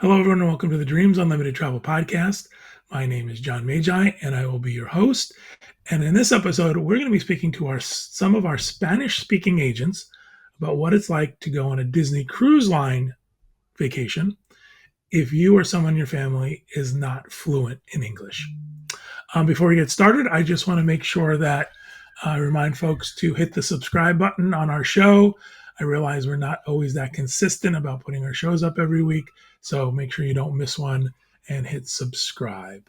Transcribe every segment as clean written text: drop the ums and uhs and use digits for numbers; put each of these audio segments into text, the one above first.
Hello, everyone, and welcome to the Dreams Unlimited Travel Podcast. My name is John Magi, and I will be your host. And in this episode, we're going to be speaking to some of our Spanish-speaking agents about what it's like to go on a Disney Cruise Line vacation if you or someone in your family is not fluent in English. Before we get started, I just want to make sure that I remind folks to hit the subscribe button on our show. I realize we're not always that consistent about putting our shows up every week, so make sure you don't miss one and hit subscribe.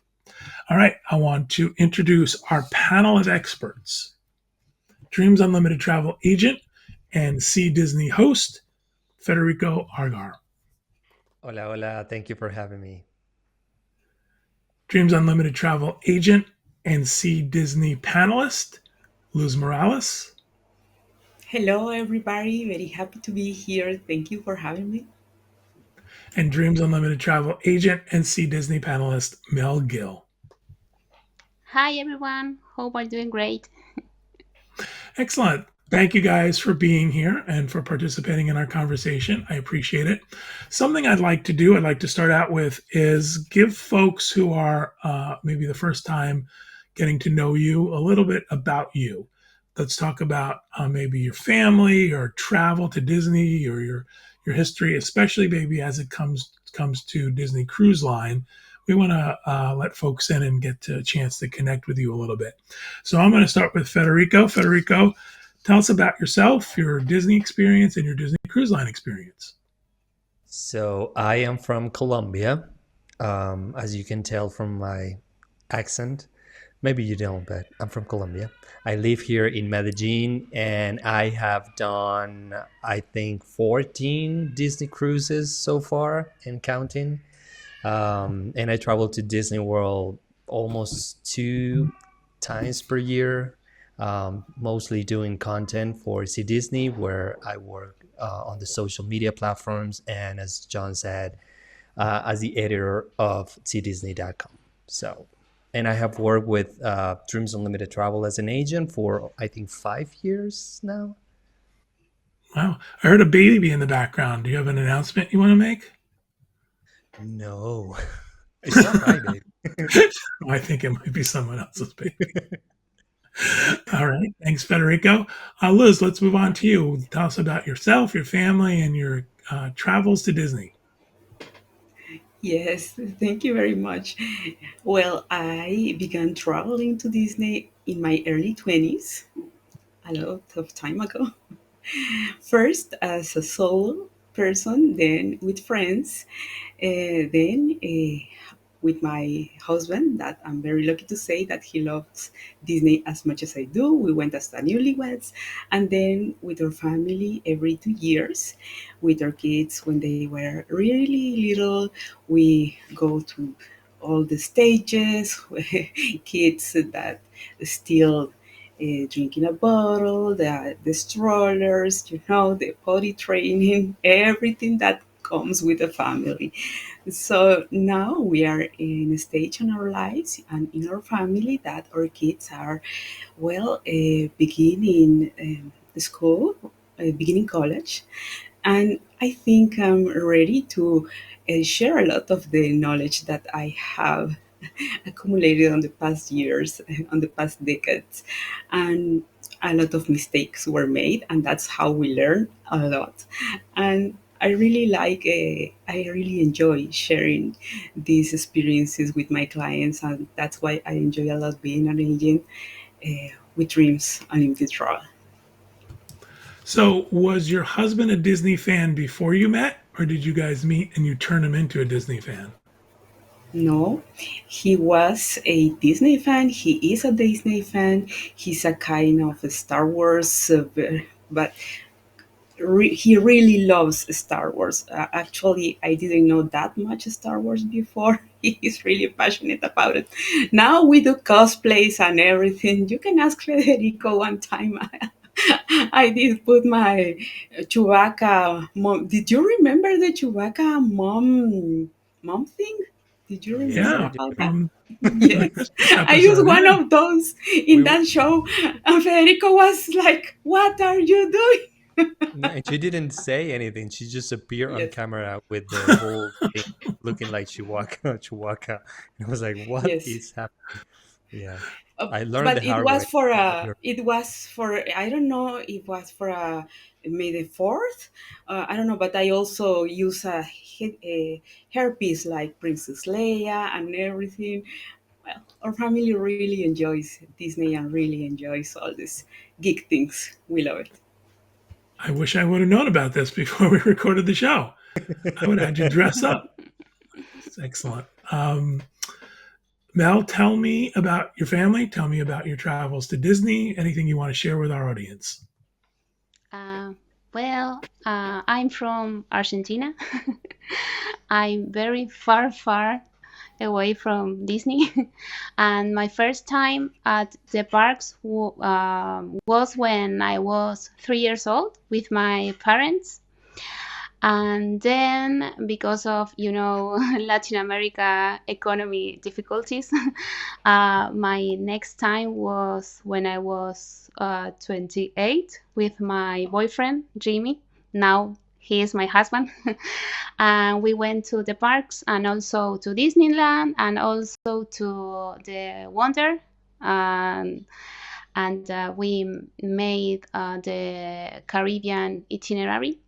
All right, I want to introduce our panel of experts. Dreams Unlimited travel agent and Sea Disney host, Federico Argar. Hola, hola. Thank you for having me. Dreams Unlimited travel agent and Sea Disney panelist, Luz Morales. Hello, everybody. Very happy to be here. Thank you for having me. And Dreams Unlimited travel agent and Sea Disney panelist, Mel Gill. Hi, everyone. Hope I'm doing great. Excellent. Thank you guys for being here and for participating in our conversation. I appreciate it. Something I'd like to start out with is give folks who are maybe the first time getting to know you a little bit about you. Let's talk about maybe your family or travel to Disney or your history, especially maybe as it comes to Disney Cruise Line. We want to let folks in and get a chance to connect with you a little bit. So I'm going to start with Federico. Federico, tell us about yourself, your Disney experience, and your Disney Cruise Line experience. So I am from Colombia, as you can tell from my accent. Maybe you don't, but I'm from Colombia. I live here in Medellin, and I have done, I think, 14 Disney cruises so far and counting. And I travel to Disney World almost 2 times per year, mostly doing content for Sea Disney, where I work on the social media platforms, and as John said, as the editor of SeaDisney.com. So, and I have worked with Dreams Unlimited Travel as an agent for, I think, 5 years now. Wow. I heard a baby in the background. Do you have an announcement you want to make? No, it's not my baby. I think it might be someone else's baby. All right. Thanks, Federico. Liz, let's move on to you. Tell us about yourself, your family, and your travels to Disney. Yes, thank you very much. Well, I began traveling to Disney in my early 20s, a lot of time ago. First as a solo person, then with friends, then with my husband, that I'm very lucky to say that he loves Disney as much as I do. We went as the newlyweds, and then with our family every 2 years, with our kids when they were really little, we go to all the stages, kids that still drinking a bottle, the strollers, the potty training, everything that comes with a family. So now we are in a stage in our lives and in our family that our kids are, well, beginning school, beginning college. And I think I'm ready to share a lot of the knowledge that I have accumulated on the past years, on the past decades. And a lot of mistakes were made, and that's how we learn a lot. And I really enjoy sharing these experiences with my clients, and that's why I enjoy a lot being an agent with Dreams Unlimited Travel. So, was your husband a Disney fan before you met, or did you guys meet and you turn him into a Disney fan? No, he was a Disney fan. He is a Disney fan. He's a kind of a Star Wars, but he really loves Star Wars. Actually, I didn't know that much Star Wars before. He is really passionate about it. Now we do cosplays and everything. You can ask Federico one time. I did put my Chewbacca mom. Did you remember the Chewbacca mom thing? Did you Yes, remember I Yeah, do. about that? from the Yes, Christmas I used episode. one of those in We that show, and Federico was like, "What are you doing?" No, and she didn't say anything. She just appeared on Yes, camera with the whole thing looking like Chewbacca, Chewbacca. And I was like, what yes. is happening? Yeah. I learned But the hard way. it was for, I don't know, it was for May the 4th. I don't know, but I also use a hairpiece like Princess Leia and everything. Well, our family really enjoys Disney and really enjoys all these geek things. We love it. I wish I would have known about this before we recorded the show. I would have had you dress up. It's excellent. Mel, tell me about your family. Tell me about your travels to Disney. Anything you want to share with our audience? Uh, I'm from Argentina. I'm very far, far away from Disney. And my first time at the parks was when I was 3 years old with my parents. And then, because of Latin America economy difficulties, my next time was when I was 28 with my boyfriend Jimmy. Now he is my husband. And we went to the parks and also to Disneyland and also to the Wonder. And we made the Caribbean itinerary,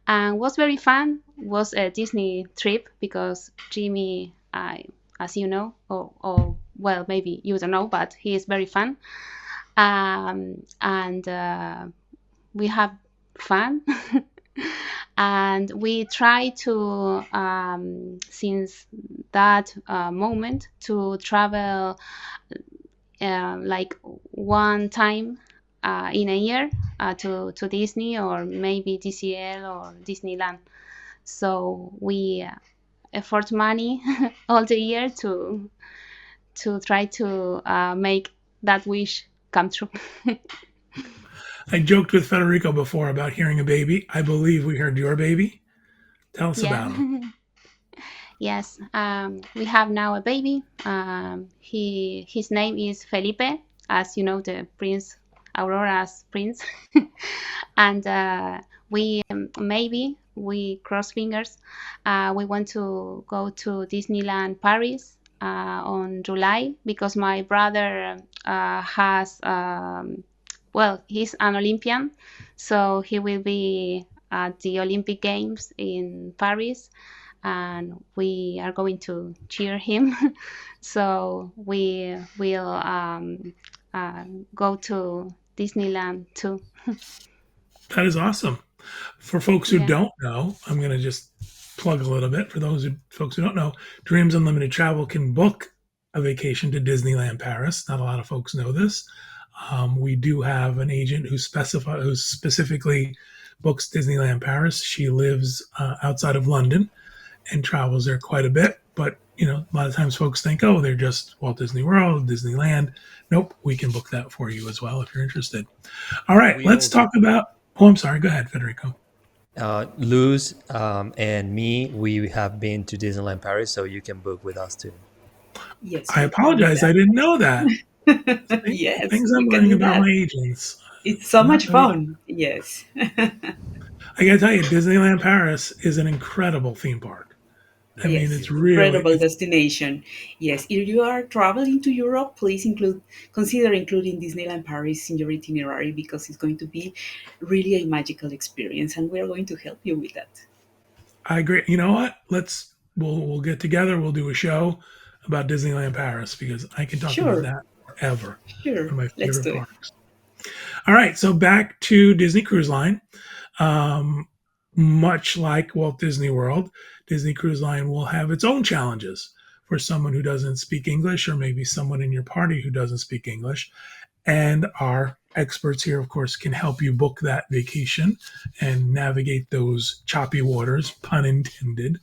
and was very fun. Was a Disney trip because Jimmy, as you know, or well, maybe you don't know, but he is very fun. And we have fun. And we try to, since that moment, to travel like one time in a year to Disney or maybe DCL or Disneyland. So we effort money all the year to try to make that wish come true. I joked with Federico before about hearing a baby. I believe we heard your baby. Tell us Yeah. about him. Yes, we have now a baby. His name is Felipe, as you know, the Prince Aurora's prince. And we maybe we cross fingers. We want to go to Disneyland Paris on July because my brother has well, he's an Olympian, so he will be at the Olympic Games in Paris, and we are going to cheer him. So we will uh, go to Disneyland too. That is awesome. For folks who Yeah. don't know, I'm going to just plug a little bit. For folks who don't know, Dreams Unlimited Travel can book a vacation to Disneyland Paris. Not a lot of folks know this. We do have an agent who specifically books Disneyland Paris. She lives outside of London and travels there quite a bit. But a lot of times folks think, oh, they're just Walt Disney World, Disneyland. Nope, we can book that for you as well if you're interested. All right, We let's also, talk about. Oh, I'm sorry. Go ahead, Federico. Luz and me, we have been to Disneyland Paris, so you can book with us too. Yes, I we can do apologize. I didn't know that. that. Yes, Things we I'm can learning do about my that. agents. It's so Not much really. fun. Yes. I got to tell you, Disneyland Paris is an incredible theme park. I Yeah, mean, Yes, it's really, incredible it's, destination. Yes, if you are traveling to Europe, please consider including Disneyland Paris in your itinerary because it's going to be really a magical experience, and we are going to help you with that. I agree. You know what? We'll get together. We'll do a show about Disneyland Paris because I can talk about Sure, that forever. sure. One of my Let's favorite do it. parks. All right, so back to Disney Cruise Line. Um, Much like Walt Disney World, Disney Cruise Line will have its own challenges for someone who doesn't speak English, or maybe someone in your party who doesn't speak English. And our experts here, of course, can help you book that vacation and navigate those choppy waters, pun intended.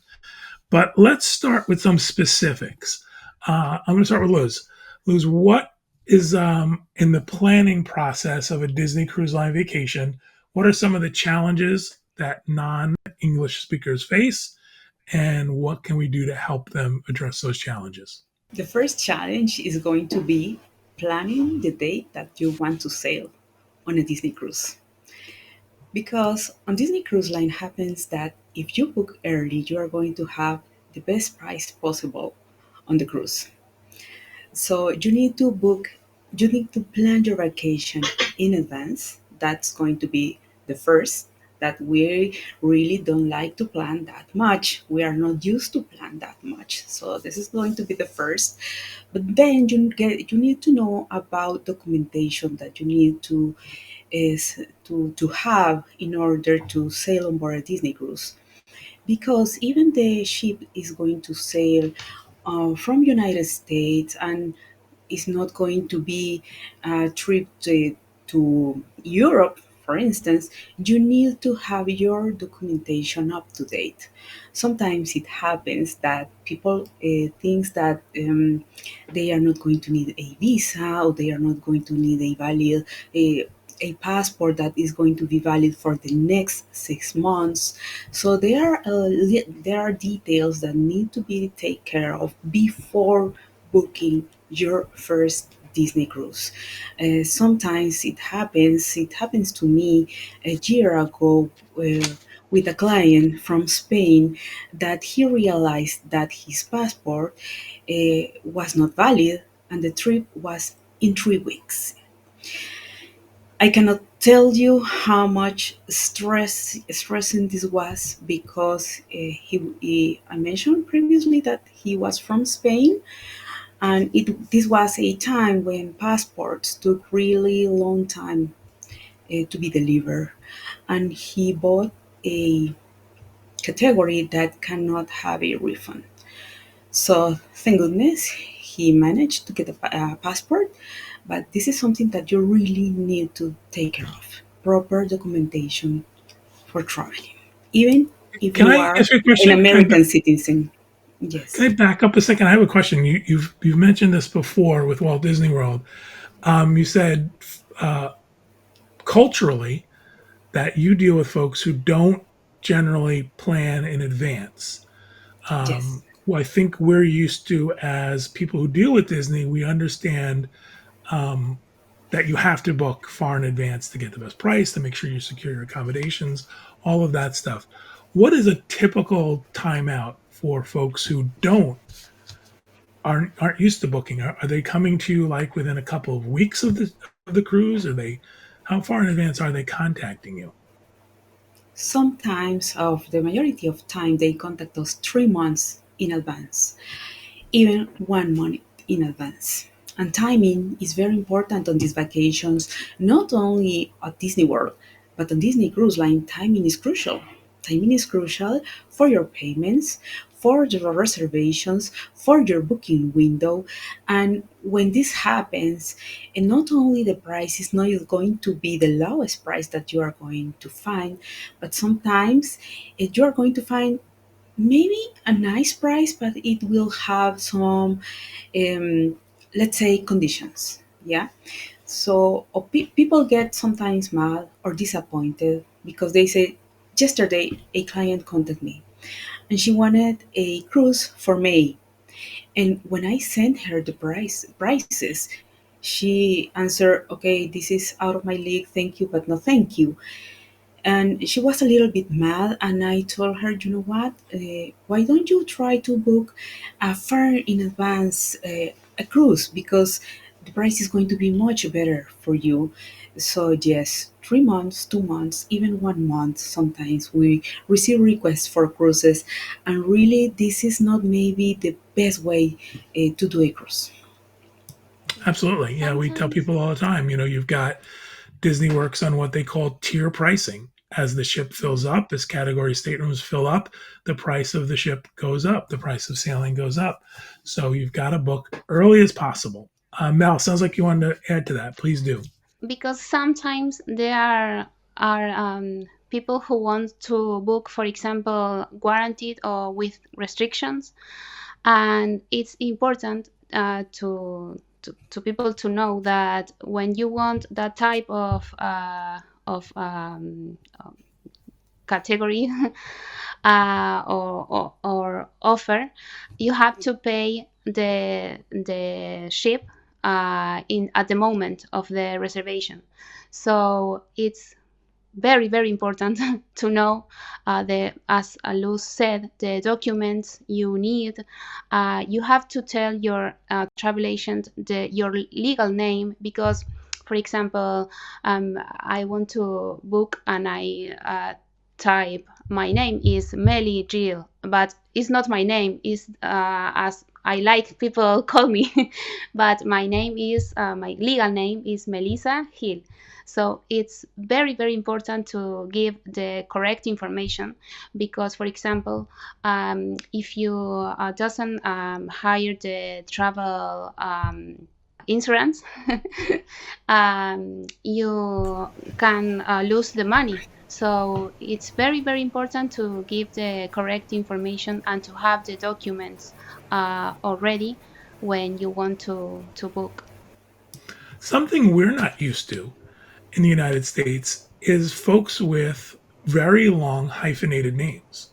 But let's start with some specifics. I'm going to start with Liz. Liz, what is in the planning process of a Disney Cruise Line vacation? What are some of the challenges that non-English speakers face, and what can we do to help them address those challenges? The first challenge is going to be planning the date that you want to sail on a Disney cruise. Because on Disney Cruise Line happens that if you book early, you are going to have the best price possible on the cruise. So you need to plan your vacation in advance. That's going to be the first that we really don't like to plan that much. We are not used to plan that much. So this is going to be the first. But then you need to know about documentation that you need to have in order to sail on board a Disney cruise, because even the ship is going to sail from United States, and it's not going to be a trip to Europe, for instance. You need to have your documentation up to date. Sometimes it happens that people think that they are not going to need a visa, or they are not going to need a passport that is going to be valid for the next 6 months. So there are details that need to be taken care of before booking your first Disney cruise. Sometimes it happens. It happens to me a year ago. With a client from Spain, that he realized that his passport was not valid and the trip was in 3 weeks. I cannot tell you how much stressing this was, because I mentioned previously that he was from Spain, and this was a time when passports took really long time to be delivered, and he bought a category that cannot have a refund. So thank goodness he managed to get a passport, but this is something that you really need to take care of. Proper documentation for traveling, even if Can you I are ask you a an question? American citizen. Can Yes, I back up a second? I have a question. You've mentioned this before with Walt Disney World. You said uh, culturally that you deal with folks who don't generally plan in advance. yes. Well, I think we're used to, as people who deal with Disney, we understand um, that you have to book far in advance to get the best price, to make sure you secure your accommodations, all of that stuff. What is a typical timeout for folks who aren't used to booking? Are they coming to you like within a couple of weeks of the cruise? Are they how far in advance are they contacting you? Sometimes, of the majority of time, they contact us 3 months in advance, even 1 month in advance. And timing is very important on these vacations, not only at Disney World, but on Disney Cruise Line. Timing is crucial. Timing is crucial for your payments, for your reservations, for your booking window. And when this happens, and not only the price is not going to be the lowest price that you are going to find, but sometimes you are going to find maybe a nice price, but it will have some, um, let's say, conditions. Yeah. So people get sometimes mad or disappointed because they say, yesterday a client contacted me and she wanted a cruise for May. And when I sent her the prices, she answered, okay, this is out of my league. Thank you, but no thank you. And she was a little bit mad, and I told her, you know what, why don't you try to book far in advance a cruise, because the price is going to be much better for you. So yes, 3 months, 2 months, even 1 month, sometimes we receive requests for cruises, and really this is not maybe the best way to do a cruise. Absolutely. Yeah, we tell Sometimes people all the time, you've got Disney works on what they call tier pricing. As the ship fills up, as category staterooms fill up, the price of the ship goes up, the price of sailing goes up. So you've got to book early as possible. Mel, sounds like you wanted to add to that. Please do. because sometimes there are people who want to book, for example, guaranteed or with restrictions, and it's important to people to know that when you want that type of category or offer, you have to pay the ship in at the moment of the reservation. So it's very very important to know the, as Luz said, the documents you need. You have to tell your travel agent your legal name, because for example, I want to book and I type my name is Melly Jill, but it's not my name. Is as I like people call me, but my name is my legal name is Melissa Hill. So it's very very important to give the correct information, because for example, if you doesn't hire the travel insurance, you can lose the money. So it's very very important to give the correct information and to have the documents already when you want to book. Something we're not used to in the United States is folks with very long hyphenated names.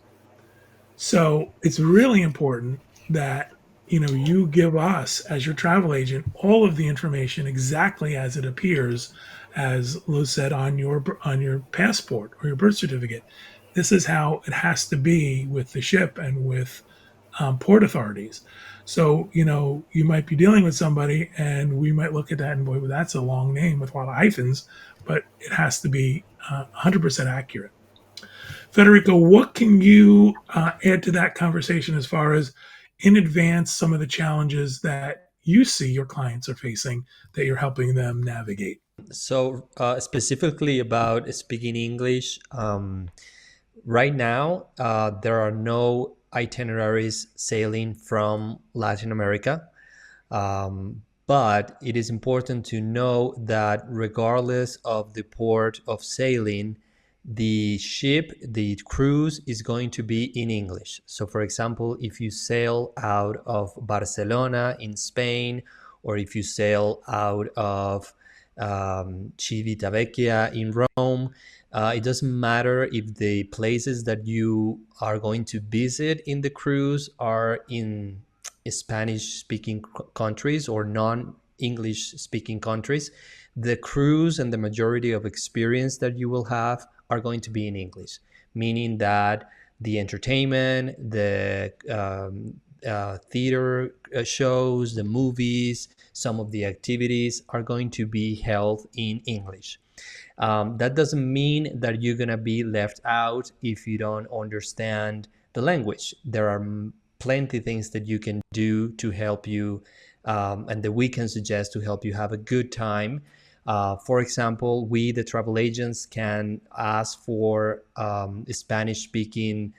So it's really important that you give us as your travel agent all of the information exactly as it appears, as Lou said, on your passport or your birth certificate. This is how it has to be with the ship and with port authorities. So you might be dealing with somebody, and we might look at that and boy, well, that's a long name with a lot of hyphens, but it has to be 100% accurate. Federico, what can you add to that conversation as far as in advance some of the challenges that you see your clients are facing that you're helping them navigate? So, specifically about speaking English, right now, there are no itineraries sailing from Latin America. But it is important to know that regardless of the port of sailing, the ship, the cruise is going to be in English. So, for example, if you sail out of Barcelona in Spain, or if you sail out of Civitavecchia in Rome, it doesn't matter if the places that you are going to visit in the cruise are in Spanish speaking countries or non English speaking countries. The cruise and the majority of experience that you will have are going to be in English, meaning that the entertainment, the theater shows, the movies, some of the activities are going to be held in English. That doesn't mean that you're going to be left out if you don't understand the language. There are plenty things that you can do to help you, and that we can suggest to help you have a good time. For example, we, the travel agents, can ask for Spanish speaking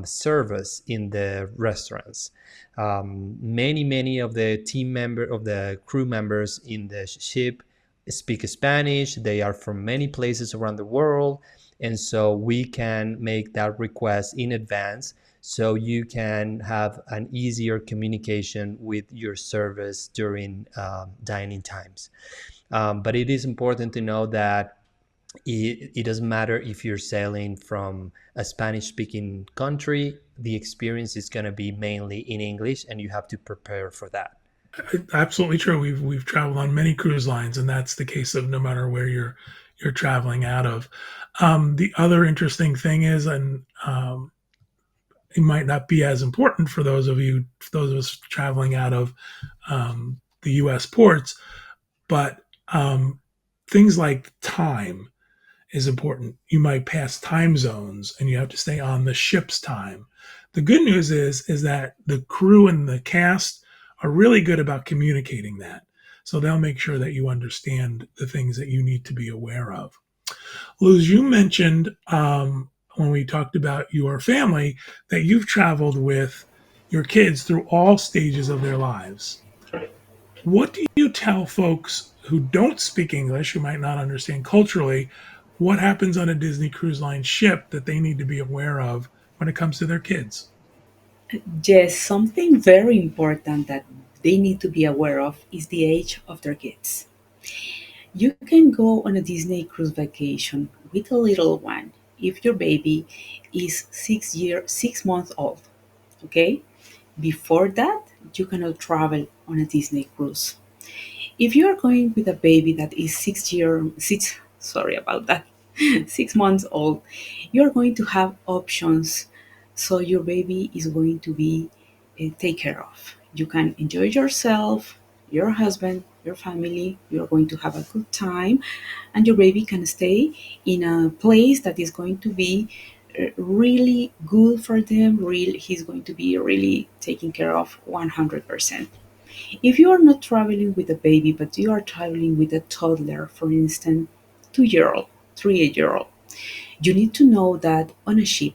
service in the restaurants. Many of the of the crew members in the ship speak Spanish. They are from many places around the world. And so we can make that request in advance so you can have an easier communication with your service during dining times. But it is important to know that it doesn't matter if you're sailing from a Spanish speaking country, the experience is going to be mainly in English, and you have to prepare for that. Absolutely true. We've traveled on many cruise lines, and that's the case of no matter where you're traveling out of. The other interesting thing is, and it might not be as important for those of us traveling out of the U.S. ports, but things like time is important. You might pass time zones, and you have to stay on the ship's time. The good news is that the crew and the cast are really good about communicating that, so they'll make sure that you understand the things that you need to be aware of. Luz, you mentioned when we talked about your family that you've traveled with your kids through all stages of their lives. What do you tell folks who don't speak English, who might not understand culturally, what happens on a Disney Cruise Line ship that they need to be aware of when it comes to their kids? Yes, something very important that they need to be aware of is the age of their kids. You can go on a Disney cruise vacation with a little one if your baby is 6 months old. Okay? Before that, you cannot travel on a Disney cruise. If you are going with a baby that is 6 year six sorry about that. 6 months old, you're going to have options. So your baby is going to be taken care of. You can enjoy yourself, your husband, your family. You're going to have a good time, and your baby can stay in a place that is going to be really good for them. Real, he's going to be really taken care of 100%. If you are not traveling with a baby, but you are traveling with a toddler, for instance, 2 year old, 3 year old, you need to know that on a ship,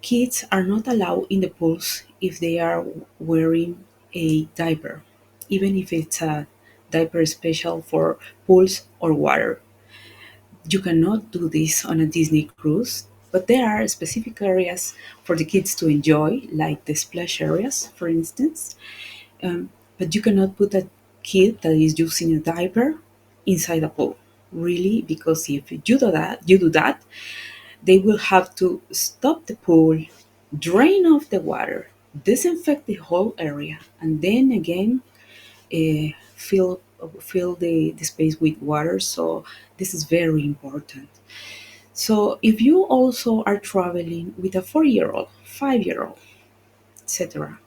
kids are not allowed in the pools if they are wearing a diaper, even if it's a diaper special for pools or water. You cannot do this on a Disney cruise, but there are specific areas for the kids to enjoy, like the splash areas, for instance. But you cannot put a kid that is using a diaper inside a pool, really, because if you do that, they will have to stop the pool, drain off the water, disinfect the whole area, and then again fill the space with water. So this is very important. So if you also are traveling with a 4 year old, 5 year old, etc.,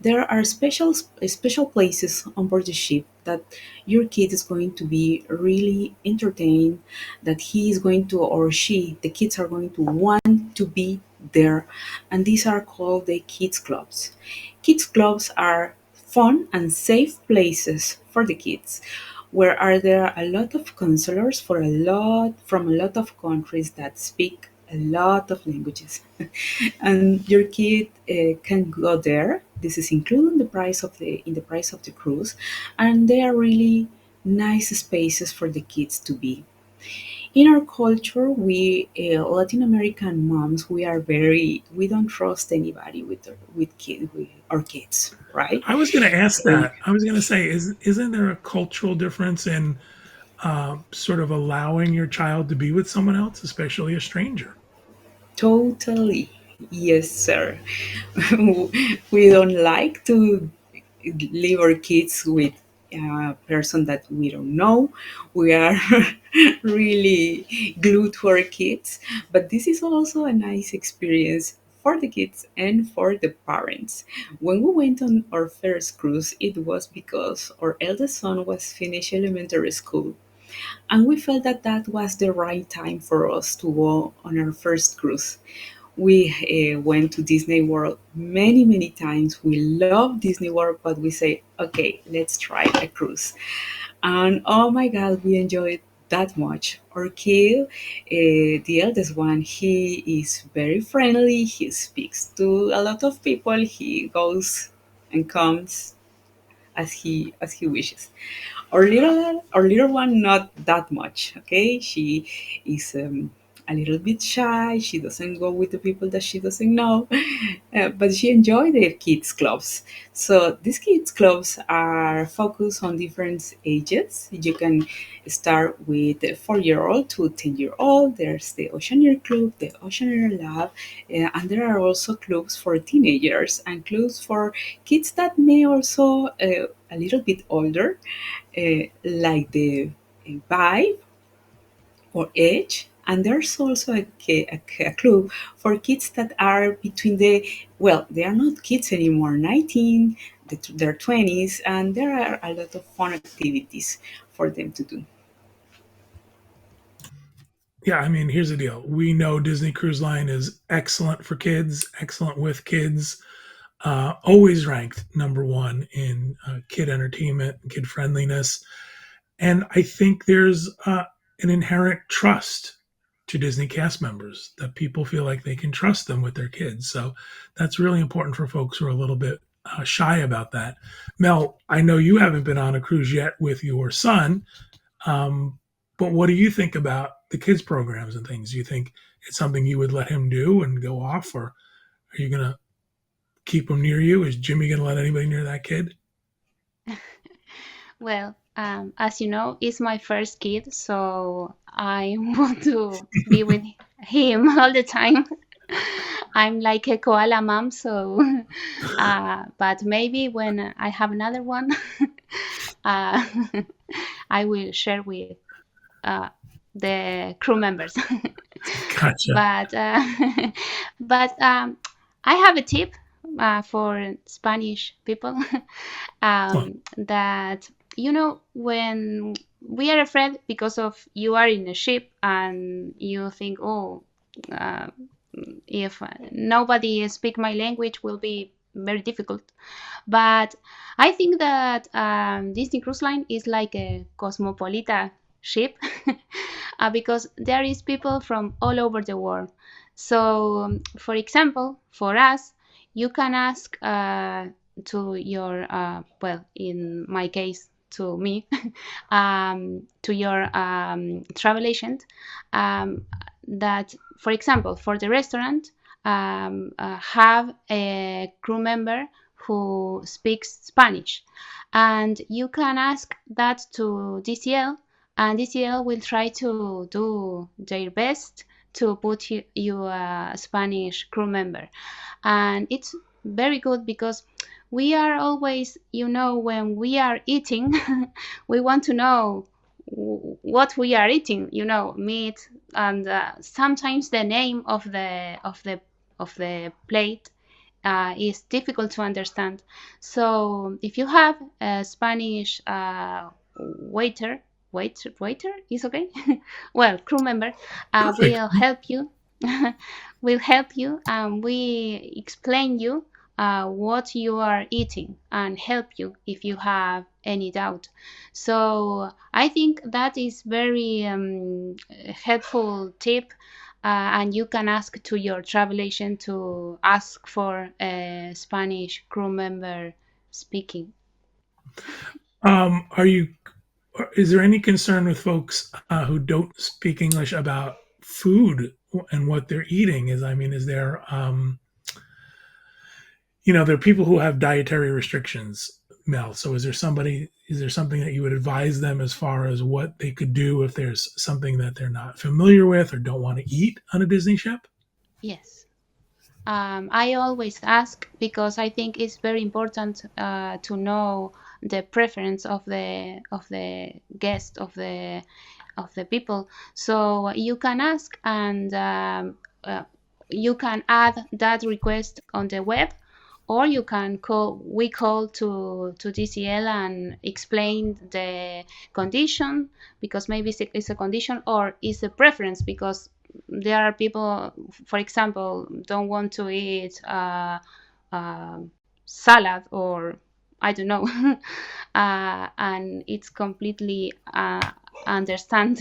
there are special places on board the ship that your kid is going to be really entertained, that he is going to, or she, the kids are going to want to be there, and these are called the kids clubs. Kids clubs are fun and safe places for the kids, where are there a lot of counselors for a lot from a lot of countries that speak a lot of languages. And your kid can go there. This is included in the price of the cruise, and they are really nice spaces for the kids to be. In our culture, we Latin American moms, we don't trust anybody with our kids, right? I was going to ask We that. I was going to say, isn't there a cultural difference in sort of allowing your child to be with someone else, especially a stranger? totally, yes, sir. We don't like to leave our kids with a person that we don't know. We are really glued to our kids, but this is also a nice experience for the kids and for the parents. When we went on our first cruise, it was because our eldest son was finished elementary school, and we felt that that was the right time for us to go on our first cruise. We went to Disney World many, many times. We love Disney World, but we say, okay, let's try a cruise. And oh my God, we enjoyed that much. Our kid, the eldest one, he is very friendly. He speaks to a lot of people. He goes and comes as he wishes. Our little one, not that much. Okay, she is a little bit shy. She doesn't go with the people that she doesn't know, but she enjoys the kids clubs. So these kids clubs are focused on different ages. You can start with a 4 year old to 10 year old. There's the Oceaneer Club, the Oceaneer Lab, and there are also clubs for teenagers and clubs for kids that may also a little bit older, like the Vibe or Edge. And there's also a club for kids that are between well, they are not kids anymore, 19, their 20s, and there are a lot of fun activities for them to do. Yeah, I mean, here's the deal. We know Disney Cruise Line is excellent for kids, excellent with kids, always ranked number one in kid entertainment and kid friendliness. And I think there's an inherent trust to Disney cast members that people feel like they can trust them with their kids. So that's really important for folks who are a little bit shy about that. Mel, I know you haven't been on a cruise yet with your son, but what do you think about the kids programs and things? Do you think it's something you would let him do and go off, or are you going to keep him near you? Is Jimmy going to let anybody near that kid? Well, as you know, it's my first kid, so I want to be with him all the time. I'm like a koala mom, so but maybe when I have another one, uh, I will share with the crew members. Gotcha. But but I have a tip for Spanish people. Well, That, you know, when we are afraid because of you are in a ship and you think, oh, uh, if nobody speak my language will be very difficult. But I think that Disney Cruise Line is like a cosmopolitan ship because there is people from all over the world. So, for example, for us, you can ask to your, well, in my case, to me, to your travel agent, um, that, for example, for the restaurant, have a crew member who speaks Spanish. And you can ask that to DCL, and DCL will try to do their best to put you a Spanish crew member. And it's very good because we are always, you know, when we are eating, we want to know what we are eating, you know, meat, and sometimes the name of the plate is difficult to understand. So if you have a Spanish waiter is okay. Well, crew member perfect. will help you. Will help you, and we explain you what you are eating and help you if you have any doubt. So I think that is very helpful tip, and you can ask to your travel agent to ask for a Spanish crew member speaking. Are you? Is there any concern with folks who don't speak English about food and what they're eating? I mean, is there, there are people who have dietary restrictions, Mel. So is there something that you would advise them as far as what they could do if there's something that they're not familiar with or don't want to eat on a Disney ship? Yes. I always ask because I think it's very important to know the preference of the guest of the people. So you can ask, and you can add that request on the web, or you can call. We call to DCL and explain the condition, because maybe it's a condition or it's a preference, because there are people, for example, don't want to eat uh, salad, or I don't know, and it's completely understand.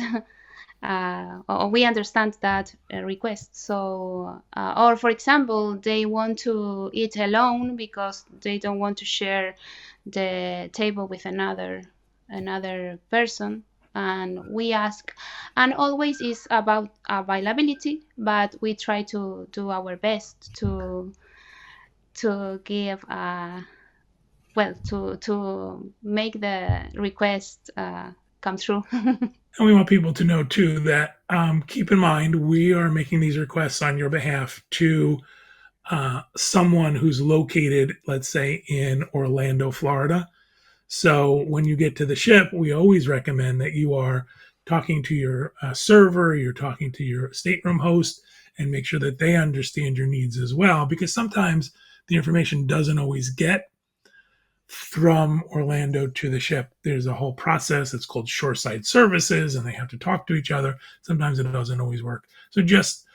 Or we understand that request. So, or for example, they want to eat alone because they don't want to share the table with another person, and we ask, and always is about availability, but we try to do our best to give well, to make the request come true. And we want people to know too that keep in mind we are making these requests on your behalf to someone who's located, let's say, in Orlando, Florida. So when you get to the ship, we always recommend that you are talking to your server, you're talking to your stateroom host, and make sure that they understand your needs as well, because sometimes the information doesn't always get from Orlando to the ship. There's a whole process. It's called shoreside services, and they have to talk to each other. Sometimes it doesn't always work. So just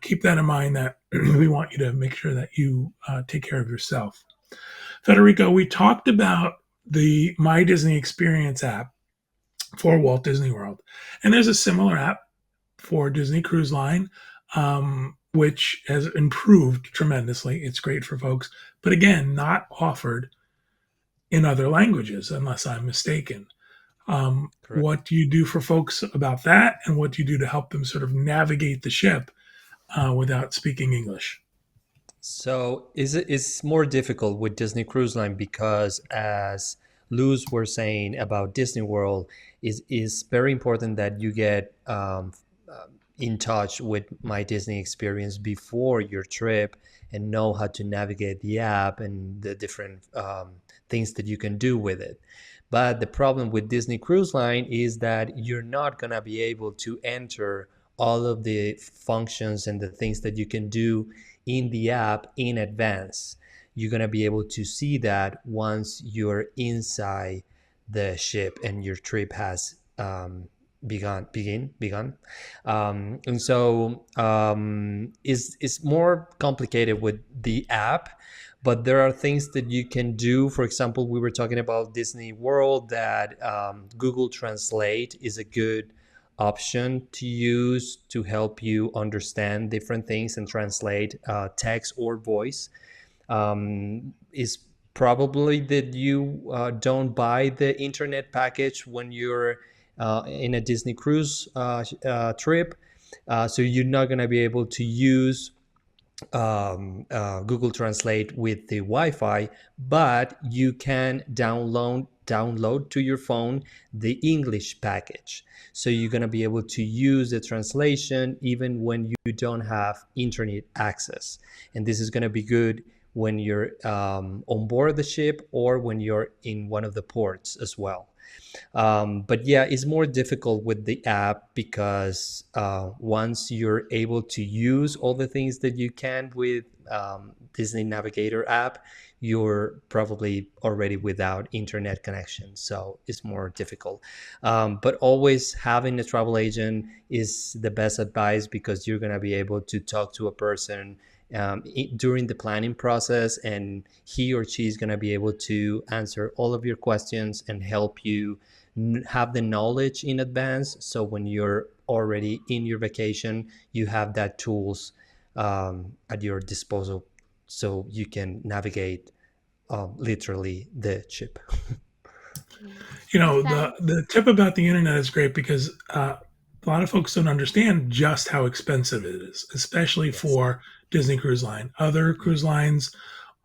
keep that in mind, that we want you to make sure that you take care of yourself. Federico, we talked about the My Disney Experience app for Walt Disney World, and there's a similar app for Disney Cruise Line, which has improved tremendously. It's great for folks, but again, not offered in other languages, unless I'm mistaken. Correct. What do you do for folks about that, and what do you do to help them sort of navigate the ship without speaking English? So it's more difficult with Disney Cruise Line because, as Luz were saying about Disney World, is very important that you get in touch with My Disney Experience before your trip and know how to navigate the app and the different things that you can do with it. But the problem with Disney Cruise Line is that you're not going to be able to enter all of the functions and the things that you can do in the app in advance. You're going to be able to see that once you're inside the ship and your trip has begun. And so it's more complicated with the app, but there are things that you can do. For example, we were talking about Disney World, that Google Translate is a good option to use to help you understand different things and translate text or voice. Is probably that you don't buy the internet package when you're in a Disney cruise trip. So you're not going to be able to use Google Translate with the Wi-Fi, but you can download to your phone the English package. So you're going to be able to use the translation even when you don't have internet access. And this is going to be good when you're on board the ship or when you're in one of the ports as well. But yeah, it's more difficult with the app because once you're able to use all the things that you can with Disney Navigator app, you're probably already without internet connection. So it's more difficult. But always having a travel agent is the best advice because you're going to be able to talk to a person during the planning process, and he or she is going to be able to answer all of your questions and help you have the knowledge in advance. So when you're already in your vacation, you have that tools at your disposal so you can navigate literally the ship. Yeah. Besides, The tip about the internet is great because a lot of folks don't understand just how expensive it is, especially Yes. for Disney Cruise Line. Other cruise lines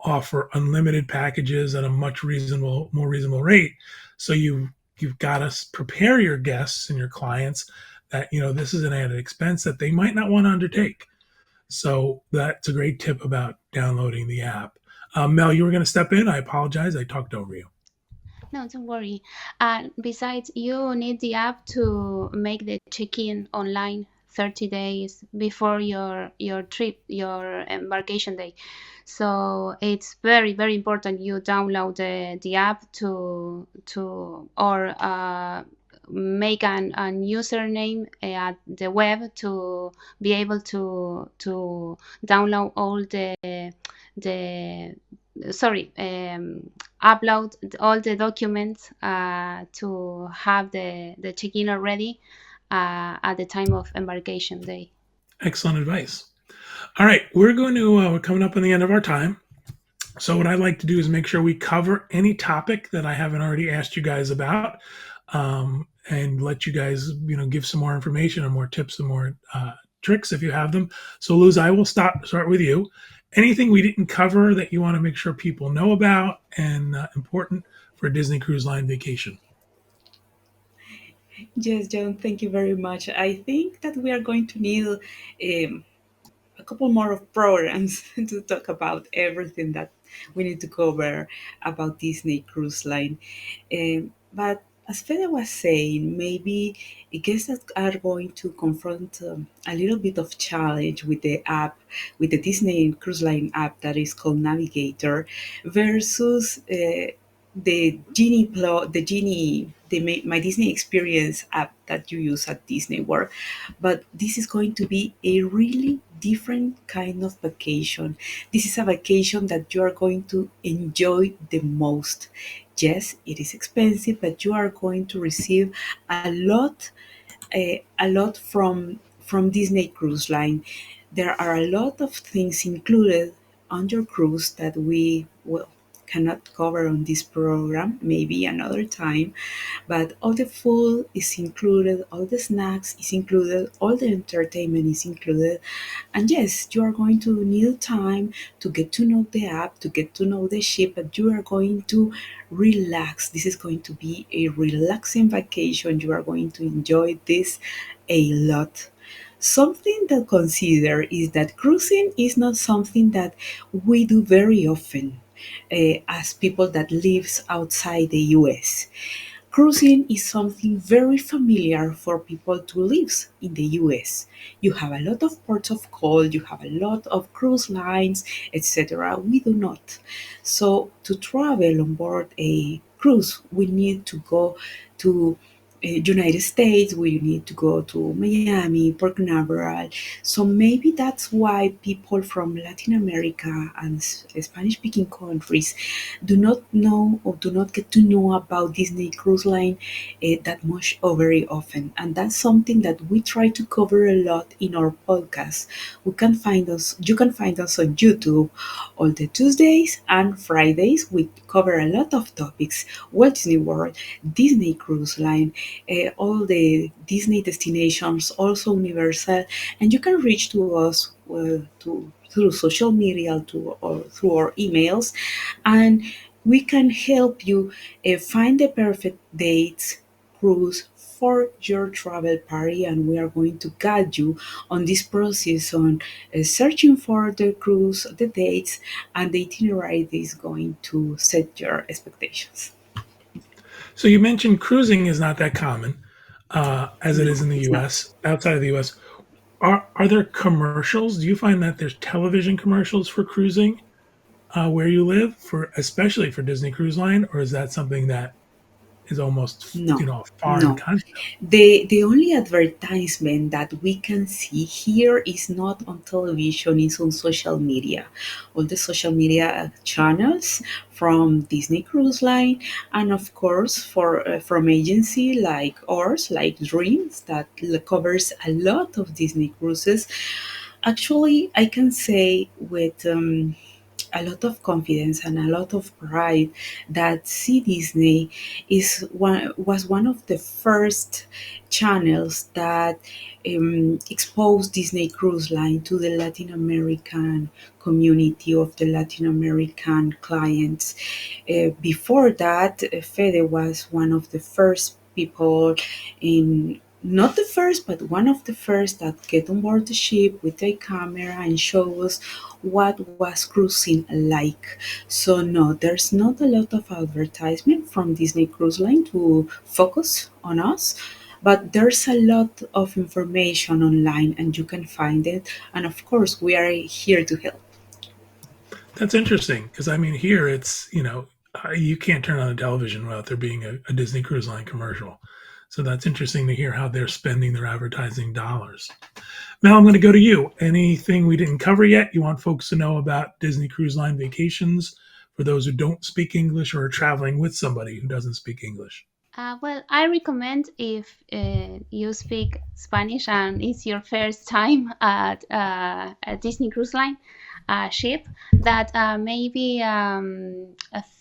offer unlimited packages at a much more reasonable rate. So you've got to prepare your guests and your clients that this is an added expense that they might not want to undertake. So that's a great tip about downloading the app. Mel, you were going to step in. I apologize. I talked over you. no, don't worry. Besides, you need the app to make the check-in online 30 days before your trip, your embarkation day. So it's very, very important you download the app to or make an username at the web to be able to download all the sorry upload all the documents to have the check-in already at the time of embarkation day. Excellent advice. All right, we're coming up on the end of our time. So what I'd like to do is make sure we cover any topic that I haven't already asked you guys about, and let you guys, give some more information and more tips and more tricks if you have them. So Luz, I will start with you. Anything we didn't cover that you want to make sure people know about and important for a Disney Cruise Line vacation? Yes, John, thank you very much. I think that we are going to need a couple more of programs to talk about everything that we need to cover about Disney Cruise Line. But as Fede was saying, maybe guests that are going to confront a little bit of challenge with the app, with the Disney Cruise Line app that is called Navigator, versus the My Disney Experience app that you use at Disney World. But this is going to be a really different kind of vacation. This is a vacation that you are going to enjoy the most. Yes, it is expensive, but you are going to receive a lot from Disney Cruise Line. There are a lot of things included on your cruise that we will cannot cover on this program, maybe another time. But all the food is included, all the snacks is included, all the entertainment is included. And yes, you are going to need time to get to know the app, to get to know the ship, but you are going to relax. This is going to be a relaxing vacation. You are going to enjoy this a lot. Something to consider is that cruising is not something that we do very often. as people that lives outside the US. Cruising is something very familiar for people who live in the US. You have a lot of ports of call, you have a lot of cruise lines, etc. We do not. So to travel on board a cruise, we need to go to United States, we need to go to Miami, Port Canaveral. So maybe that's why people from Latin America and Spanish speaking countries do not know or do not get to know about Disney Cruise Line that much or very often. And that's something that we try to cover a lot in our podcast. You can find us on YouTube all the Tuesdays and Fridays. We cover a lot of topics: Walt Disney World, Disney Cruise Line, all the Disney destinations, also Universal, and you can reach to us through social media or through our emails, and we can help you find the perfect dates, cruise for your travel party, and we are going to guide you on this process on searching for the cruise, the dates, and the itinerary that is going to set your expectations. So you mentioned cruising is not that common as it No, is in the it's not. U.S. Outside of the U.S., are there commercials? Do you find that there's television commercials for cruising where you live, for especially for Disney Cruise Line, or is that something that is almost No, a foreign no. concept? The only advertisement that we can see here is not on television, it's on social media. All the social media channels from Disney Cruise Line, and of course for from agency like ours, like Dreams, that covers a lot of Disney cruises. Actually, I can say with a lot of confidence and a lot of pride that Sea Disney was one of the first channels that exposed Disney Cruise Line to the Latin American community of the Latin American clients. Before that, Fede was one of the first people in, not the first, but one of the first that get on board the ship with a camera and show us what was cruising like. So no, there's not a lot of advertisement from Disney Cruise Line to focus on us, but there's a lot of information online and you can find it. And of course, we are here to help. That's interesting because I mean here it's you can't turn on the television without there being a Disney Cruise Line commercial. So that's interesting to hear how they're spending their advertising dollars. Mel, I'm going to go to you. Anything we didn't cover yet you want folks to know about Disney Cruise Line vacations for those who don't speak English or are traveling with somebody who doesn't speak English? Well, I recommend if you speak Spanish and it's your first time at a Disney Cruise Line ship, that maybe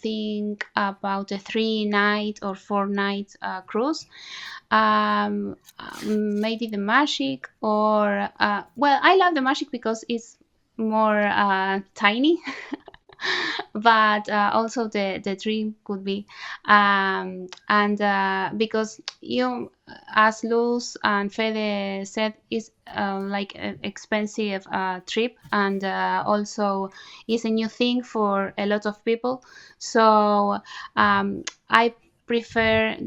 think about a 3 night or 4 night cruise. Maybe the Magic, or well, I love the Magic because it's more tiny. But also the dream could be, and because you, as Luz and Fede said, is like an expensive trip, and also is a new thing for a lot of people. So I prefer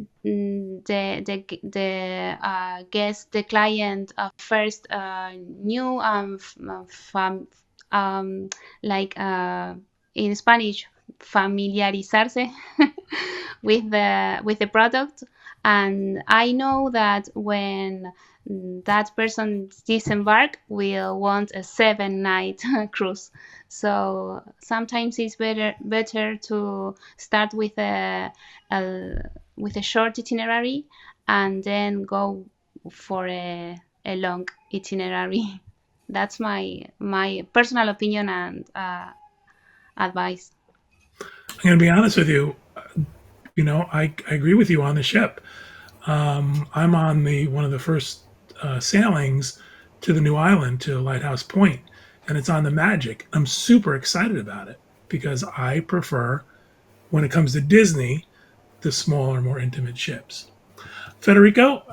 guest, the client, first new um, like in Spanish, familiarizarse with the product. And I know that when that person disembark, will want a 7 night cruise. So sometimes it's better to start a with a short itinerary and then go for a long itinerary. That's my personal opinion and advice. I'm going to be honest with you. I agree with you on the ship. I'm on the one of the first sailings to the new island to Lighthouse Point, and it's on the Magic. I'm super excited about it because I prefer, when it comes to Disney, the smaller, more intimate ships. Federico,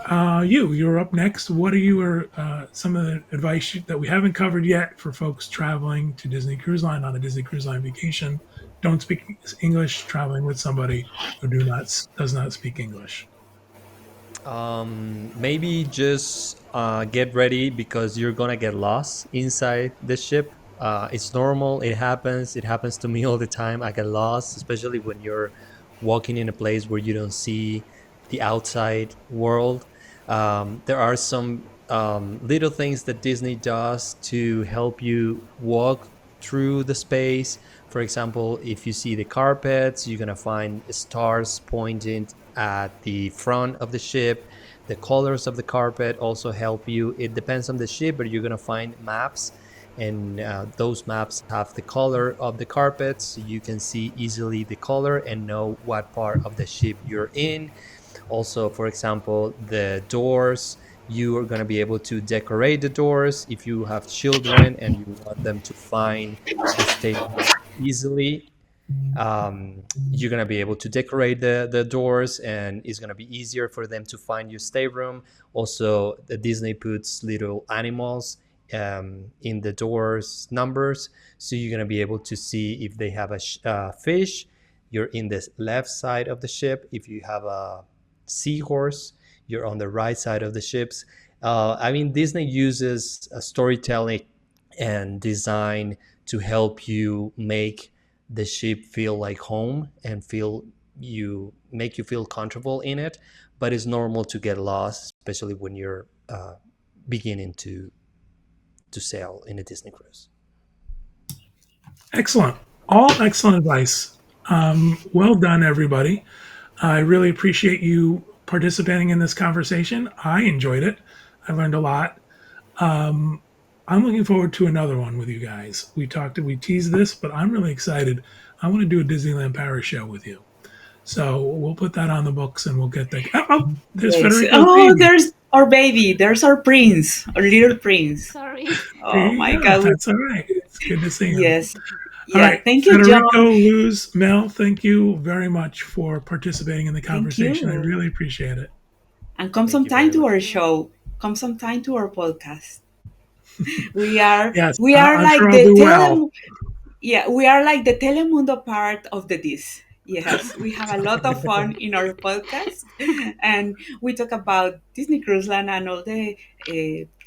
you're up next. What are your some of the advice that we haven't covered yet for folks traveling to Disney Cruise Line on a Disney Cruise Line vacation don't speak English traveling with somebody who does not speak English? Maybe just get ready because you're gonna get lost inside the ship. It's normal. It happens. It happens to me all the time. I get lost, especially when you're walking in a place where you don't see the outside world. There are some little things that Disney does to help you walk through the space. For example, if you see the carpets, you're gonna find stars pointing at the front of the ship. The colors of the carpet also help you. It depends on the ship, but you're gonna find maps, and those maps have the color of the carpet, so you can see easily the color and know what part of the ship you're in. Also, for example, the doors, you are going to be able to decorate the doors if you have children and you want them to find the stateroom easily. You're going to be able to decorate the doors, and it's going to be easier for them to find your stateroom. Also, the Disney puts little animals in the doors numbers, so you're going to be able to see if they have a fish, you're in the left side of the ship. If you have a seahorse, you're on the right side of the ships. I mean, Disney uses storytelling and design to help you make the ship feel like home and make you feel comfortable in it. But it's normal to get lost, especially when you're beginning to sail in a Disney cruise. Excellent. All excellent advice. Well done, everybody. I really appreciate you participating in this conversation. I enjoyed it. I learned a lot. Um, I'm looking forward to another one with you guys. We teased this, but I'm really excited. I want to do a Disneyland Paris show with you. So we'll put that on the books and we'll get that. Oh, there's Yes. Federico's Oh, baby. there's our baby. There's our prince, our little prince. Sorry. There Oh you my go. God. That's all right. It's good to see him. Yes. All Yeah. right, Thank you, Federico, John. Luz, Mel, thank you very much for participating in the Thank conversation. I you. really appreciate it. And come Thank you sometime very to much. our show. Come sometime to our podcast. We are Yes, we are I'm sure like I'll the do well. yeah, we are like the Telemundo part of the this. Yes, we have a lot of fun in our podcast, and we talk about Disney Cruise Line and all the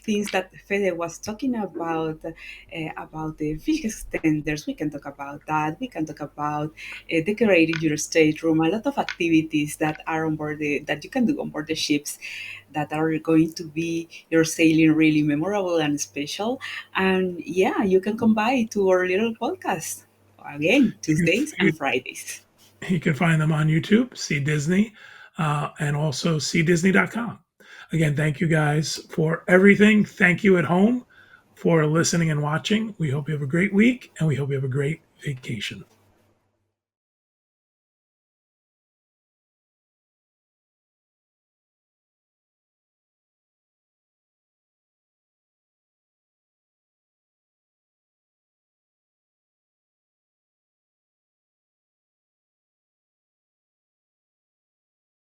things that Fede was talking about the fish extenders. We can talk about that. We can talk about decorating your stateroom. A lot of activities that are on board that you can do on board the ships that are going to be your sailing really memorable and special. And yeah, you can come by to our little podcast again, Tuesdays You, and Fridays. you can find them on YouTube, See Disney, and also seedisney.com. Again, thank you guys for everything. Thank you at home for listening and watching. We hope you have a great week and we hope you have a great vacation.